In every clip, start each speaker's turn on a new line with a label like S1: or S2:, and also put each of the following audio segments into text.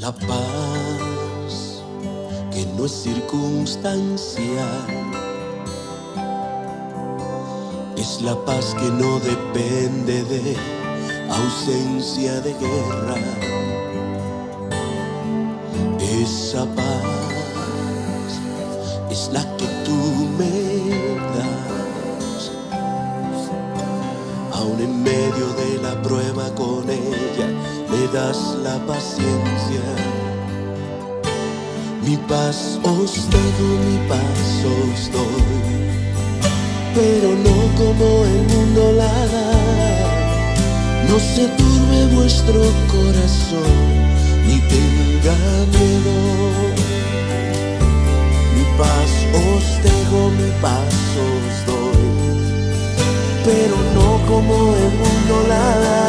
S1: la paz que no es circunstancial, es la paz que no depende de ausencia de guerra. Esa paz es la que tú me das, aún en medio de la prueba con ella me das la paciencia. Mi paz os dejo, mi paz os doy, pero no como el mundo la da. No se turbe vuestro corazón, ni tenga miedo. Mi paz os dejo, mi paz os doy, pero no como el mundo la da.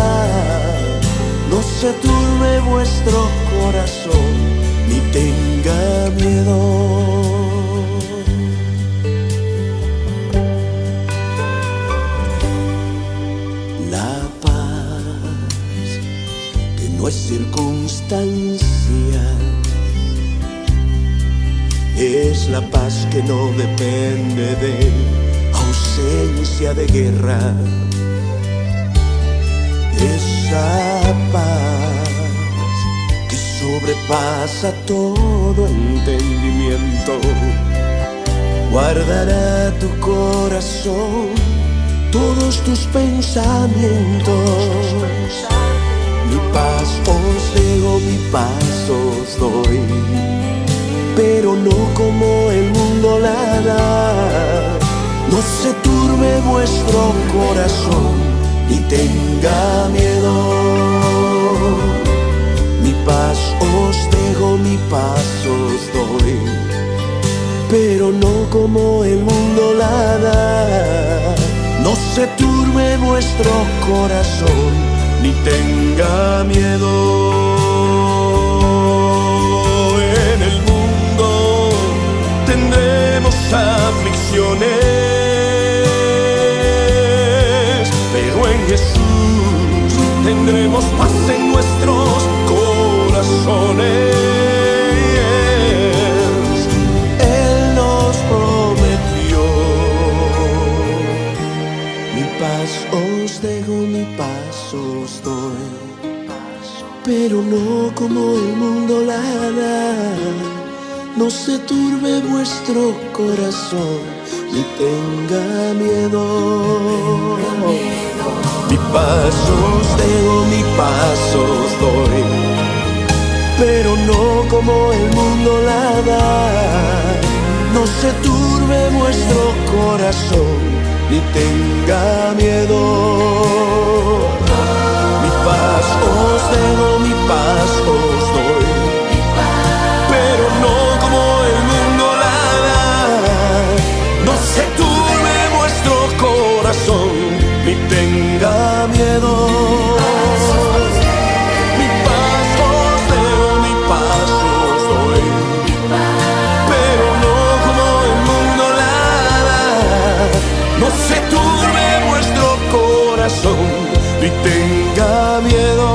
S1: No se turbe vuestro corazón, ni tenga miedo. La paz que no es circunstancial, es la paz que no depende de ausencia de guerra. Esa paz que sobrepasa todo entendimiento, guardará tu corazón, todos tus pensamientos. Mi paz os dejo, mi paz os doy, pero no como el mundo la da. No se turbe vuestro corazón, ni tenga miedo. Mi paz os dejo, mi paz os doy, pero no como el mundo la da. No se turbe vuestro corazón, ni tenga miedo. En el mundo tendremos aflicciones, pero en Jesús tendremos paz en nuestros corazones. Él nos prometió: mi paz os dejo, mi paz os doy, pero no como el mundo la da. No se turbe vuestro corazón, ni tenga miedo. Mi paz os dejo, mi paz os doy, pero no como el mundo la da. No se turbe vuestro corazón, ni tenga miedo. Mi paz os dejo, mi paz os doy, pero no como el mundo la da. No se turbe vuestro corazón, ni tenga miedo. Mi paz os dejo, mi paz os doy, pero no como el mundo la da. No se turbe vuestro corazón, ni tenga miedo.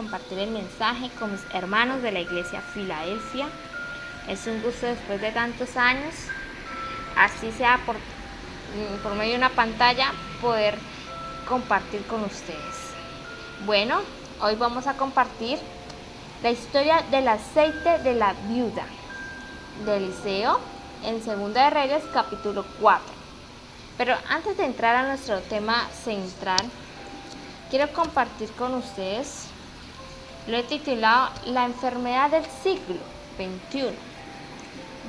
S2: compartir el mensaje con mis hermanos de la iglesia Filadelfia. Es un gusto después de tantos años, así sea por medio de una pantalla, poder compartir con ustedes. Bueno, hoy vamos a compartir la historia del aceite de la viuda de Eliseo en Segunda de Reyes capítulo 4. Pero antes de entrar a nuestro tema central, quiero compartir con ustedes, lo he titulado La enfermedad del siglo XXI.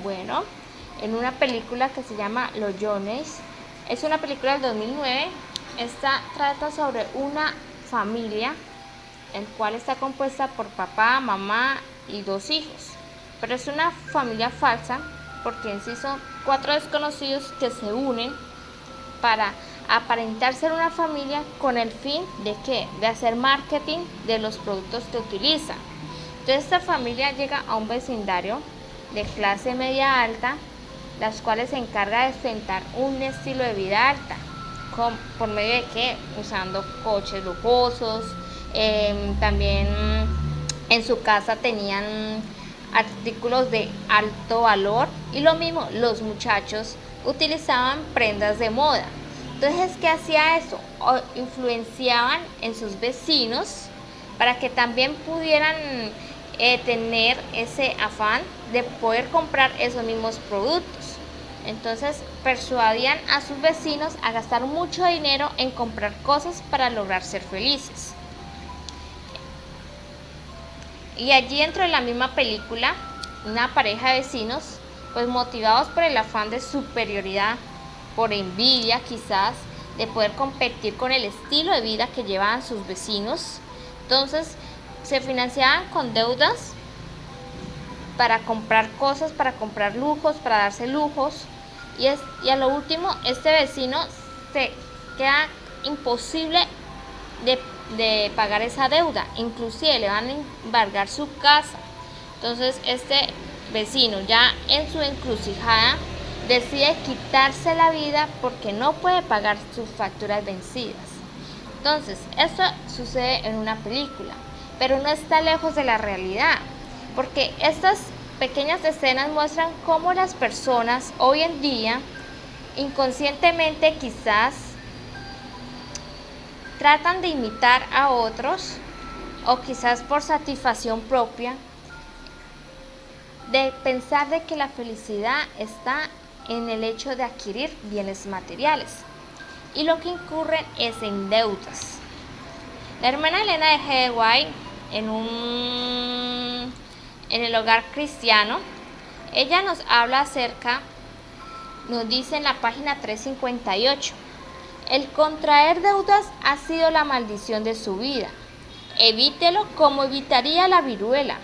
S2: Bueno, en una película que se llama Los Jones, es una película del 2009, esta trata sobre una familia, el cual está compuesta por papá, mamá y 2 hijos. Pero es una familia falsa, porque en sí son 4 desconocidos que se unen para aparentar ser una familia con el fin de ¿qué? De hacer marketing de los productos que utilizan. Entonces esta familia llega a un vecindario de clase media alta, las cuales se encarga de ostentar un estilo de vida alta. ¿Por medio de qué? Usando coches lujosos, también en su casa tenían artículos de alto valor, y lo mismo los muchachos utilizaban prendas de moda. Entonces, ¿qué hacía eso? Influenciaban en sus vecinos para que también pudieran tener ese afán de poder comprar esos mismos productos. Entonces persuadían a sus vecinos a gastar mucho dinero en comprar cosas para lograr ser felices. Y allí dentro de la misma película, una pareja de vecinos, pues motivados por el afán de superioridad, por envidia quizás, de poder competir con el estilo de vida que llevaban sus vecinos, entonces se financiaban con deudas para comprar cosas, para comprar lujos, para darse lujos, y a lo último este vecino se queda imposible de pagar esa deuda, inclusive le van a embargar su casa. Entonces este vecino, ya en su encrucijada, decide quitarse la vida porque no puede pagar sus facturas vencidas. Entonces esto sucede en una película, pero no está lejos de la realidad, porque estas pequeñas escenas muestran cómo las personas hoy en día, inconscientemente quizás, tratan de imitar a otros, o quizás por satisfacción propia, de pensar de que la felicidad está en el hecho de adquirir bienes materiales, y lo que incurren es en deudas. La hermana Elena de G. White, en el hogar cristiano, ella nos habla acerca, nos dice en la página 358, el contraer deudas ha sido la maldición de su vida. Evítelo como evitaría la viruela.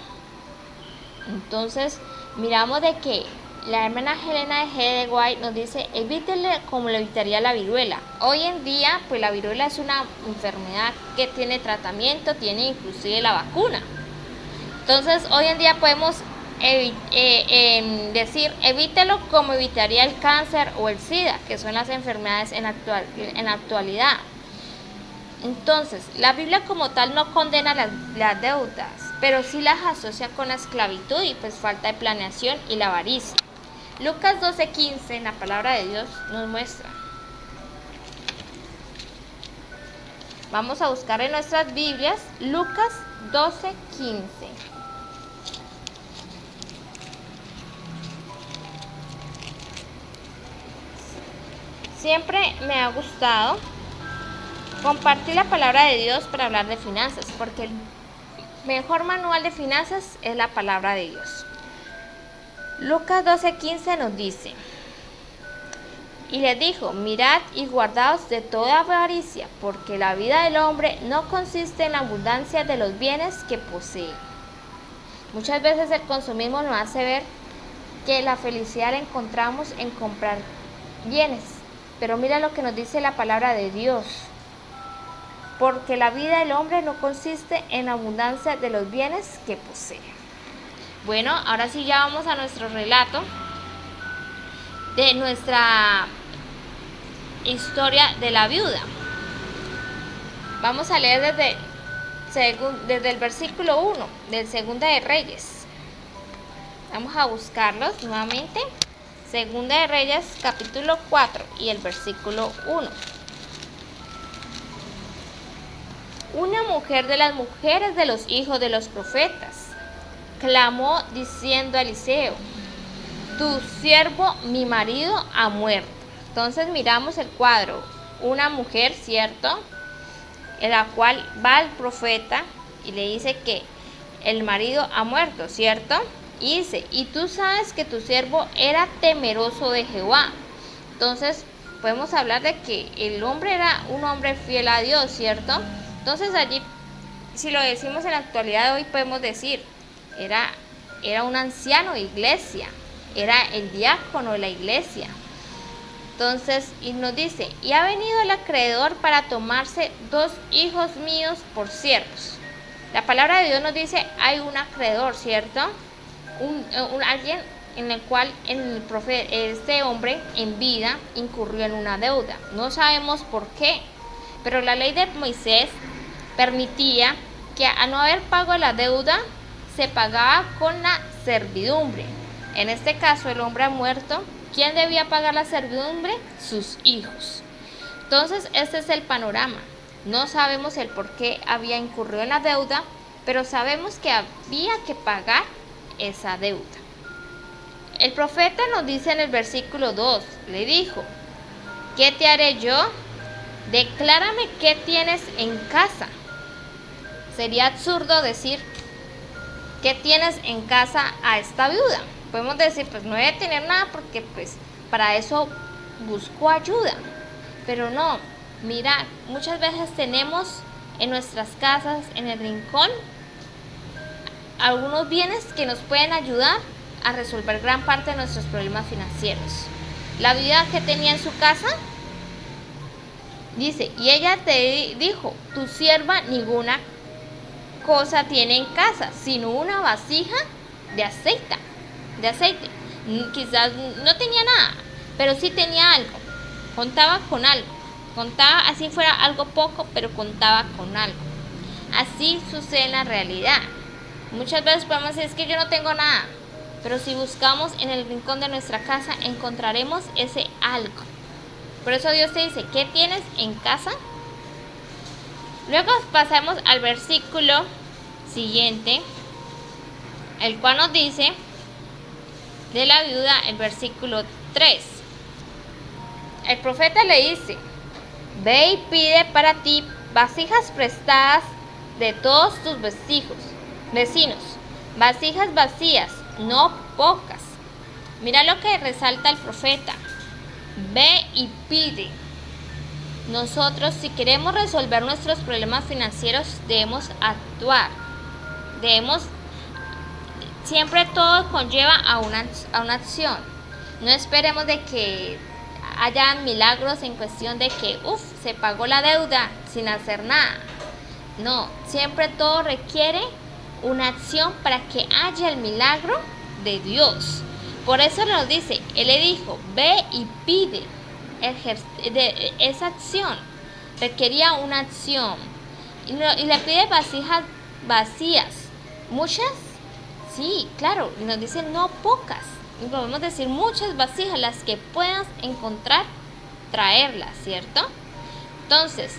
S2: Entonces, miramos de que la hermana Helena de G. White nos dice, evítele como le evitaría la viruela. Hoy en día, pues la viruela es una enfermedad que tiene tratamiento, tiene inclusive la vacuna. Entonces, hoy en día podemos decir, evítelo como evitaría el cáncer o el SIDA, que son las enfermedades en la actualidad. Entonces, la Biblia como tal no condena las deudas, pero sí las asocia con la esclavitud y pues falta de planeación y la avaricia. Lucas 12:15 en la palabra de Dios nos muestra. Vamos a buscar en nuestras Biblias Lucas 12:15. Siempre me ha gustado compartir la palabra de Dios para hablar de finanzas, porque el mejor manual de finanzas es la palabra de Dios. Lucas 12:15 nos dice, y le dijo, mirad y guardaos de toda avaricia, porque la vida del hombre no consiste en la abundancia de los bienes que posee. Muchas veces el consumismo nos hace ver que la felicidad la encontramos en comprar bienes, pero mira lo que nos dice la palabra de Dios, porque la vida del hombre no consiste en la abundancia de los bienes que posee. Bueno, ahora sí ya vamos a nuestro relato de nuestra historia de la viuda. Vamos a leer desde desde el versículo 1 del Segunda de Reyes. Vamos a buscarlos nuevamente. Segunda de Reyes, capítulo 4 y el versículo 1. Una mujer de las mujeres de los hijos de los profetas clamó diciendo a Eliseo: tu siervo, mi marido, ha muerto. Entonces miramos el cuadro. Una mujer, ¿cierto?, en la cual va al profeta y le dice que el marido ha muerto, ¿cierto? Y dice: y tú sabes que tu siervo era temeroso de Jehová. Entonces podemos hablar de que el hombre era un hombre fiel a Dios, ¿cierto? Entonces allí, si lo decimos en la actualidad de hoy, podemos decir, era un anciano de iglesia, era el diácono de la iglesia. Entonces, y nos dice: y ha venido el acreedor para tomarse 2 hijos míos por siervos. La palabra de Dios nos dice, hay un acreedor, ¿cierto? Alguien en el cual este hombre en vida incurrió en una deuda. No sabemos por qué, pero la ley de Moisés permitía que a no haber pago de la deuda, se pagaba con la servidumbre. En este caso, el hombre ha muerto. ¿Quién debía pagar la servidumbre? Sus hijos. Entonces, este es el panorama. No sabemos el por qué había incurrido en la deuda, pero sabemos que había que pagar esa deuda. El profeta nos dice en el versículo 2, le dijo: ¿qué te haré yo? Declárame qué tienes en casa. Sería absurdo decir: ¿qué tienes en casa a esta viuda? Podemos decir, pues no debe tener nada porque pues para eso buscó ayuda. Pero no, mira, muchas veces tenemos en nuestras casas, en el rincón, algunos bienes que nos pueden ayudar a resolver gran parte de nuestros problemas financieros. La viuda que tenía en su casa, dice: y ella te dijo, tu sierva ninguna cosa tiene en casa, sino una vasija de aceite. Quizás no tenía nada, pero sí tenía algo, contaba con algo, contaba, así fuera algo poco, pero contaba con algo. Así sucede en la realidad. Muchas veces podemos decir: es que yo no tengo nada, pero si buscamos en el rincón de nuestra casa, encontraremos ese algo. Por eso Dios te dice: ¿qué tienes en casa? Luego pasamos al versículo siguiente, el cual nos dice de la viuda, el versículo 3. El profeta le dice: ve y pide para ti vasijas prestadas de todos tus vecinos, vasijas vacías, no pocas. Mira lo que resalta el profeta: ve y pide. Nosotros, si queremos resolver nuestros problemas financieros, debemos actuar. Siempre todo conlleva a una acción. No esperemos de que haya milagros en cuestión de que se pagó la deuda sin hacer nada. No, siempre todo requiere una acción para que haya el milagro de Dios. Por eso nos dice, Él le dijo: ve y pide. Esa acción requería una acción. Y le pide vasijas vacías. ¿Muchas? Sí, claro. Y nos dice no pocas. Y podemos decir muchas vasijas, las que puedas encontrar, traerlas, ¿cierto? Entonces,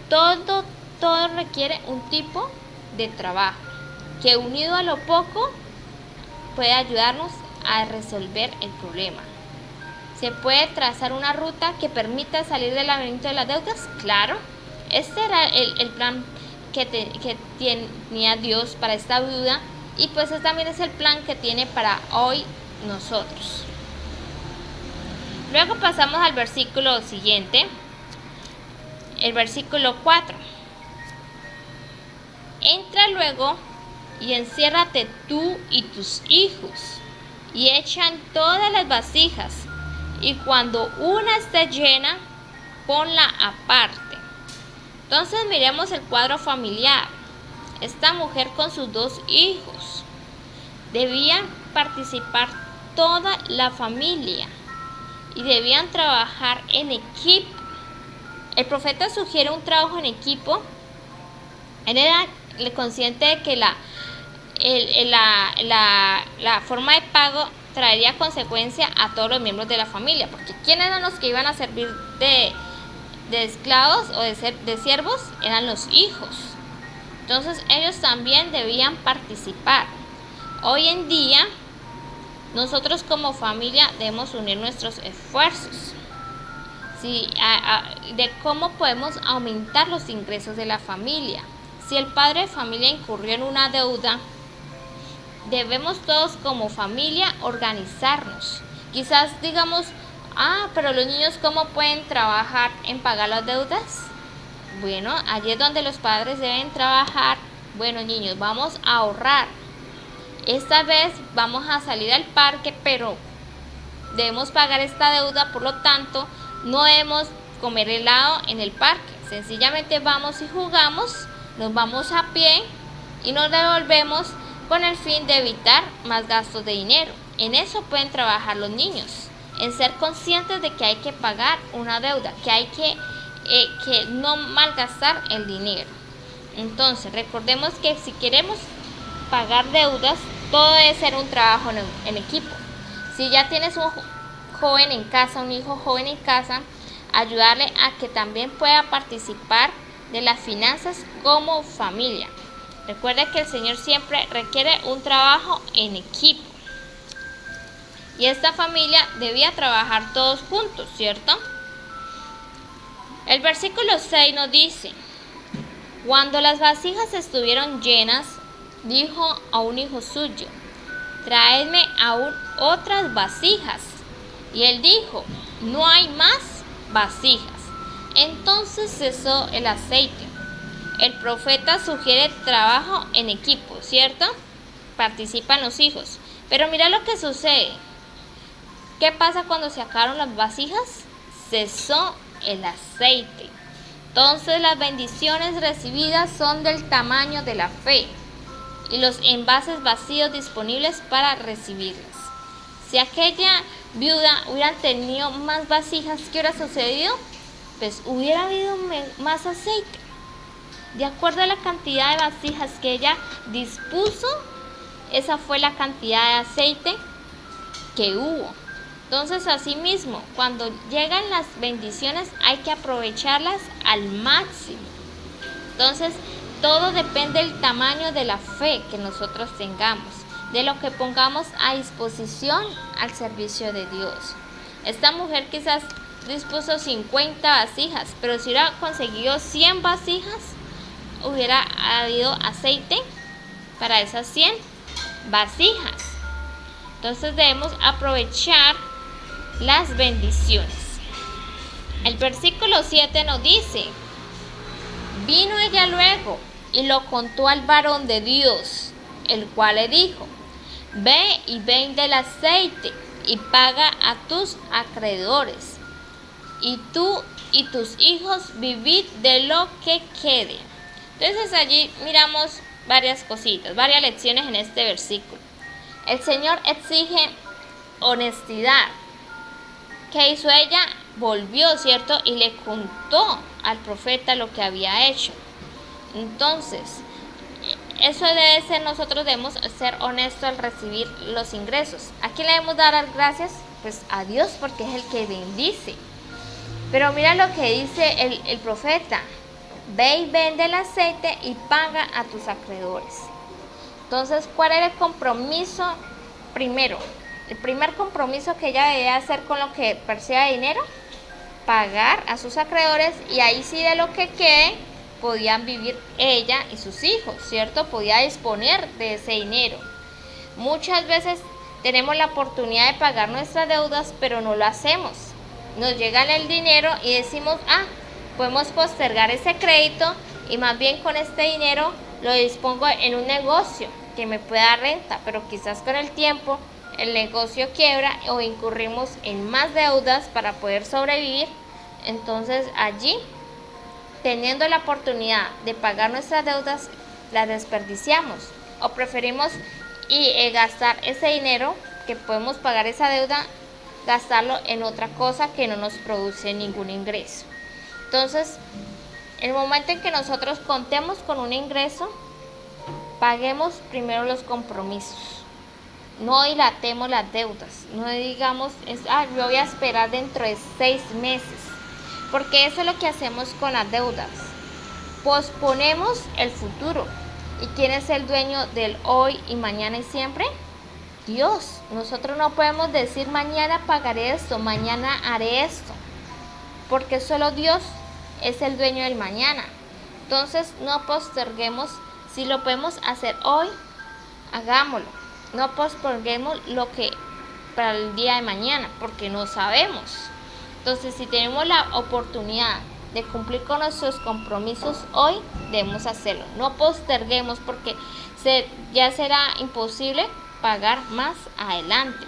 S2: todo requiere un tipo de trabajo que, unido a lo poco, puede ayudarnos a resolver el problema. ¿Se puede trazar una ruta que permita salir del laberinto de las deudas? Claro. Este era el plan que tenía Dios para esta viuda, y pues este también es el plan que tiene para hoy nosotros. Luego pasamos al versículo siguiente, el versículo 4. Entra luego y enciérrate tú y tus hijos, y echan todas las vasijas, y cuando una esté llena, ponla aparte. Entonces miremos el cuadro familiar. Esta mujer con sus 2 hijos. Debían participar toda la familia y debían trabajar en equipo. El profeta sugiere un trabajo en equipo. consciente de que la forma de pago traería consecuencia a todos los miembros de la familia, porque ¿quiénes eran los que iban a servir de esclavos o de siervos? Eran los hijos. Entonces ellos también debían participar. Hoy en día nosotros como familia debemos unir nuestros esfuerzos, ¿sí? De cómo podemos aumentar los ingresos de la familia. Si el padre de familia incurrió en una deuda, debemos todos como familia organizarnos. Quizás digamos, pero los niños ¿cómo pueden trabajar en pagar las deudas? Bueno, allí es donde los padres deben trabajar. Bueno, niños, vamos a ahorrar. Esta vez vamos a salir al parque, pero debemos pagar esta deuda, por lo tanto, no debemos comer helado en el parque. Sencillamente vamos y jugamos, nos vamos a pie y nos devolvemos con el fin de evitar más gastos de dinero. En eso pueden trabajar los niños, en ser conscientes de que hay que pagar una deuda, que hay que no malgastar el dinero. Entonces, recordemos que si queremos pagar deudas, todo debe ser un trabajo en equipo. Si ya tienes un joven en casa, un hijo joven en casa, ayudarle a que también pueda participar de las finanzas como familia. Recuerda que el Señor siempre requiere un trabajo en equipo. Y esta familia debía trabajar todos juntos, ¿cierto? El versículo 6 nos dice: cuando las vasijas estuvieron llenas, dijo a un hijo suyo: traedme aún otras vasijas. Y él dijo: no hay más vasijas. Entonces cesó el aceite. El profeta sugiere trabajo en equipo, ¿cierto? Participan los hijos. Pero mira lo que sucede. ¿Qué pasa cuando se acabaron las vasijas? Cesó el aceite. Entonces las bendiciones recibidas son del tamaño de la fe y los envases vacíos disponibles para recibirlas. Si aquella viuda hubiera tenido más vasijas, ¿qué hubiera sucedido? Pues hubiera habido más aceite. De acuerdo a la cantidad de vasijas que ella dispuso, esa fue la cantidad de aceite que hubo. Entonces, asimismo, cuando llegan las bendiciones hay que aprovecharlas al máximo. Entonces, todo depende del tamaño de la fe que nosotros tengamos, de lo que pongamos a disposición al servicio de Dios. Esta mujer quizás dispuso 50 vasijas, pero si hubiera conseguido 100 vasijas, hubiera habido aceite para esas 100 vasijas. Entonces debemos aprovechar las bendiciones. El versículo 7 nos dice: vino ella luego y lo contó al varón de Dios, el cual le dijo: ve y vende el aceite y paga a tus acreedores, y tú y tus hijos vivid de lo que quede. Entonces allí miramos varias cositas, varias lecciones en este versículo. El Señor exige honestidad. ¿Qué hizo ella? Volvió, ¿cierto? Y le contó al profeta lo que había hecho. Entonces, eso debe ser, nosotros debemos ser honestos al recibir los ingresos. ¿A quién le debemos dar las gracias? Pues a Dios, porque es el que bendice. Pero mira lo que dice el profeta: ve y vende el aceite y paga a tus acreedores. Entonces, ¿cuál era el compromiso primero? El primer compromiso que ella debía hacer con lo que perciba de dinero: pagar a sus acreedores, y ahí sí de lo que quede podían vivir ella y sus hijos, ¿cierto? Podía disponer de ese dinero. Muchas veces tenemos la oportunidad de pagar nuestras deudas, pero no lo hacemos. Nos llega el dinero y decimos: podemos postergar ese crédito y más bien con este dinero lo dispongo en un negocio que me pueda dar renta, pero quizás con el tiempo el negocio quiebra o incurrimos en más deudas para poder sobrevivir. Entonces allí, teniendo la oportunidad de pagar nuestras deudas, las desperdiciamos o preferimos gastar ese dinero que podemos pagar esa deuda, gastarlo en otra cosa que no nos produce ningún ingreso. Entonces, el momento en que nosotros contemos con un ingreso, paguemos primero los compromisos. No dilatemos las deudas. No digamos, yo voy a esperar dentro de 6 meses. Porque eso es lo que hacemos con las deudas. Posponemos el futuro. ¿Y quién es el dueño del hoy y mañana y siempre? Dios. Nosotros no podemos decir mañana pagaré esto, mañana haré esto. Porque solo Dios es el dueño del mañana. Entonces no posterguemos. Si lo podemos hacer hoy, hagámoslo. No posterguemos lo que para el día de mañana, porque no sabemos. Entonces, si tenemos la oportunidad de cumplir con nuestros compromisos hoy, debemos hacerlo. No posterguemos, porque ya será imposible pagar más adelante.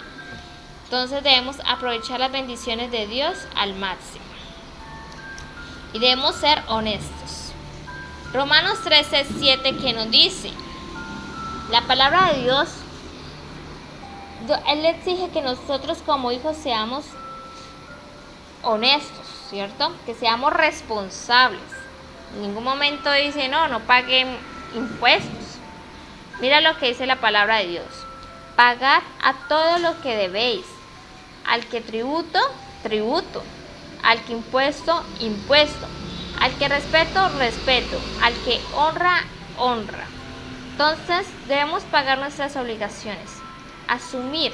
S2: Entonces debemos aprovechar las bendiciones de Dios al máximo. Y debemos ser honestos. Romanos 13:7, que nos dice, la palabra de Dios, Él exige que nosotros como hijos seamos honestos, ¿cierto? Que seamos responsables. En ningún momento dice, no paguen impuestos. Mira lo que dice la palabra de Dios. Pagad a todo lo que debéis. Al que tributo, tributo. Al que impuesto, impuesto. Al que respeto, respeto. Al que honra, honra. Entonces debemos pagar nuestras obligaciones. Asumir.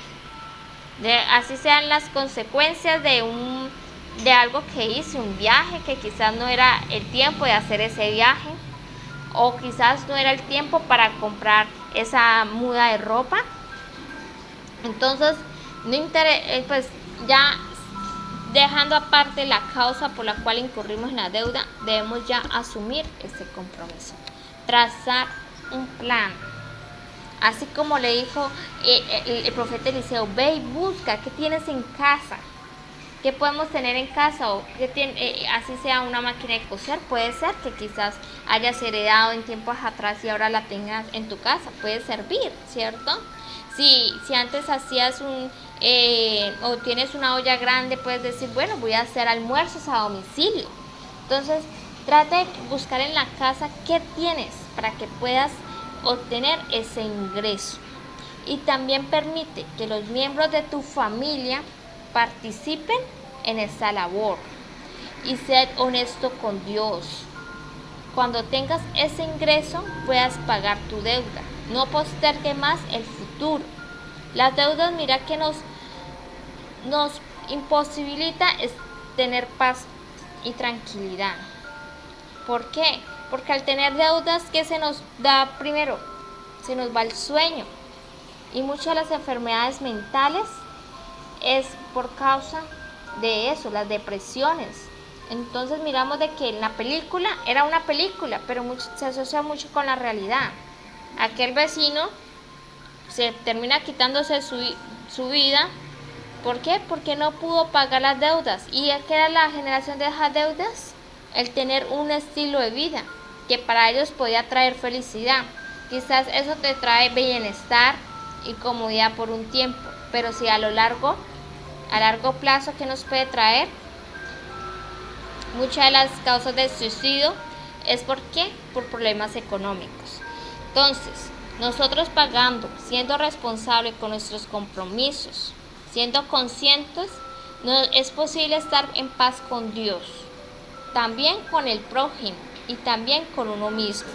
S2: Así sean las consecuencias de algo que hice, un viaje que quizás no era el tiempo de hacer ese viaje, o quizás no era el tiempo para comprar esa muda de ropa. Entonces, pues ya dejando aparte la causa por la cual incurrimos en la deuda, debemos ya asumir ese compromiso, trazar un plan. Así como le dijo el profeta Eliseo, ve y busca qué tienes en casa, qué podemos tener en casa, o así sea una máquina de coser. Puede ser que quizás hayas heredado en tiempos atrás y ahora la tengas en tu casa, puede servir, ¿cierto? Si antes hacías o tienes una olla grande, puedes decir, bueno, voy a hacer almuerzos a domicilio. Entonces, trata de buscar en la casa qué tienes para que puedas obtener ese ingreso. Y también permite que los miembros de tu familia participen en esa labor. Y sed honesto con Dios. Cuando tengas ese ingreso, puedas pagar tu deuda. No postergue más el futuro. Las deudas, mira que nos imposibilita es tener paz y tranquilidad. ¿Por qué? Porque al tener deudas, ¿qué se nos da primero? Se nos va el sueño. Y muchas de las enfermedades mentales es por causa de eso, las depresiones. Entonces miramos de que en la película era una película, pero se asocia mucho con la realidad. Aquel vecino se termina quitándose su vida. ¿Por qué? Porque no pudo pagar las deudas. ¿Y qué era la generación de esas deudas? El tener un estilo de vida que para ellos podía traer felicidad. Quizás eso te trae bienestar y comodidad por un tiempo, pero si a largo plazo, ¿qué nos puede traer? Muchas de las causas del suicidio es por problemas económicos. Entonces, nosotros pagando, siendo responsables con nuestros compromisos, siendo conscientes, es posible estar en paz con Dios, también con el prójimo y también con uno mismo.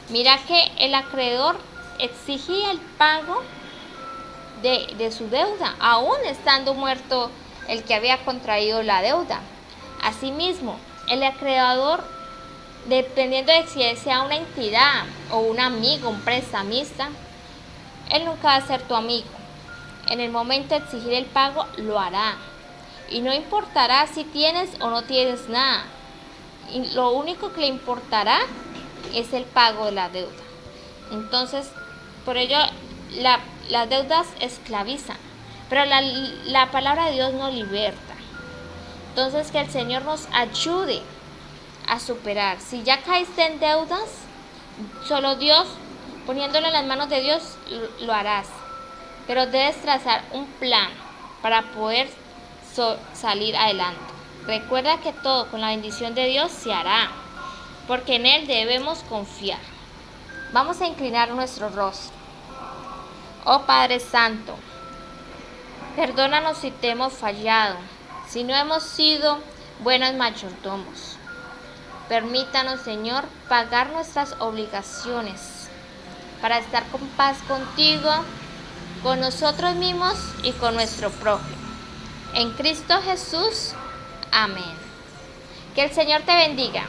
S2: Mira que el acreedor exigía el pago de su deuda, aún estando muerto el que había contraído la deuda. Asimismo, el acreedor, dependiendo de si sea una entidad o un amigo, un prestamista, él nunca va a ser tu amigo. En el momento de exigir el pago, lo hará. Y no importará si tienes o no tienes nada. Y lo único que le importará es el pago de la deuda. Entonces, por ello, las deudas esclavizan, pero la palabra de Dios nos liberta. Entonces, que el Señor nos ayude a superar. Si ya caíste en deudas, solo Dios, poniéndolo en las manos de Dios, lo harás. Pero debes trazar un plan para poder salir adelante. Recuerda que todo con la bendición de Dios se hará, porque en Él debemos confiar. Vamos a inclinar nuestro rostro. Oh Padre Santo, perdónanos si te hemos fallado, si no hemos sido buenos mayordomos. Permítanos, Señor, pagar nuestras obligaciones para estar con paz contigo, con nosotros mismos y con nuestro prójimo. En Cristo Jesús. Amén. Que el Señor te bendiga.